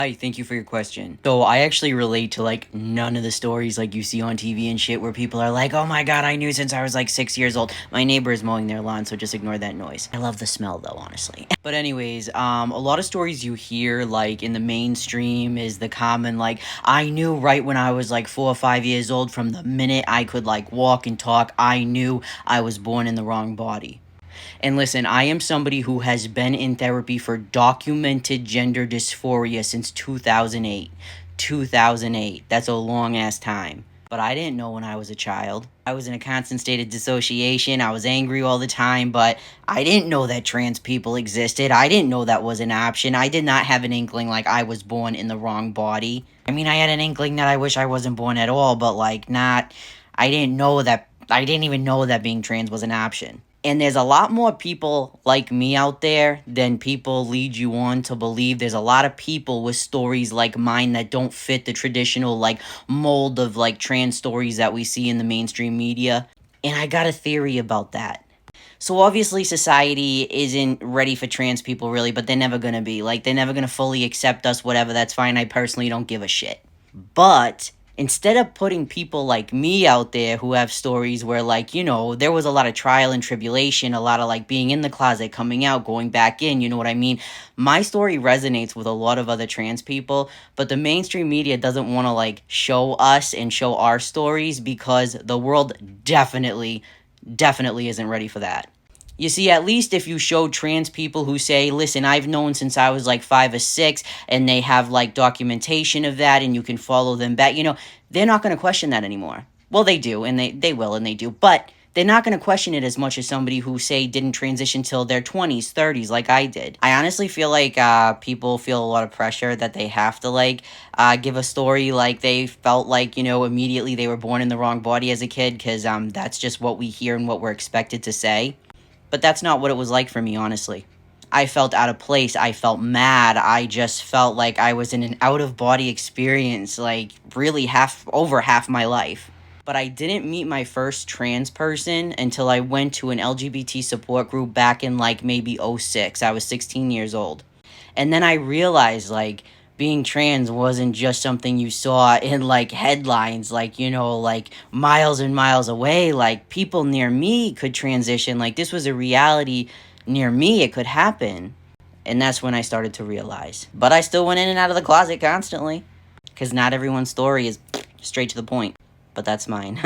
Hi, thank you for your question. So I actually relate to like none of the stories like you see on TV and shit where people are like, oh my god, I knew since I was like 6 years old. My neighbor is mowing their lawn, so just ignore that noise. I love the smell though, honestly. But anyways, a lot of stories you hear like in the mainstream is the common like, I knew right when I was like 4 or 5 years old from the minute I could like walk and talk, I knew I was born in the wrong body. And listen, I am somebody who has been in therapy for documented gender dysphoria since 2008. 2008. That's a long ass time. But I didn't know when I was a child. I was in a constant state of dissociation. I was angry all the time, but I didn't know that trans people existed. I didn't know that was an option. I did not have an inkling like I was born in the wrong body. I mean, I had an inkling that I wish I wasn't born at all, but like not. I didn't know that. I didn't even know that being trans was an option. And there's a lot more people like me out there than people lead you on to believe. There's a lot of people with stories like mine that don't fit the traditional like mold of like trans stories that we see in the mainstream media. And I got a theory about that. So obviously society isn't ready for trans people really, but they're never going to be. Like they're never going to fully accept us, whatever, that's fine. I personally don't give a shit. But instead of putting people like me out there who have stories where like, you know, there was a lot of trial and tribulation, a lot of like being in the closet, coming out, going back in, you know what I mean? My story resonates with a lot of other trans people, but the mainstream media doesn't want to like show us and show our stories because the world definitely isn't ready for that. You see, at least if you show trans people who say, listen, I've known since I was like 5 or 6, and they have like documentation of that, and you can follow them back, you know, they're not going to question that anymore. Well, they do, and they will, and they do, but they're not going to question it as much as somebody who, say, didn't transition till their 20s, 30s, like I did. I honestly feel like people feel a lot of pressure that they have to, like, give a story like they felt like, you know, immediately they were born in the wrong body as a kid, because that's just what we hear and what we're expected to say. But that's not what it was like for me, honestly. I felt out of place. I felt mad. I just felt like I was in an out of body experience, like really over half my life. But I didn't meet my first trans person until I went to an LGBT support group back in like maybe '06. I was 16 years old. And then I realized like being trans wasn't just something you saw in like headlines, like, you know, like miles and miles away. Like people near me could transition. Like this was a reality near me. It could happen. And that's when I started to realize. But I still went in and out of the closet constantly. Because not everyone's story is straight to the point. But that's mine.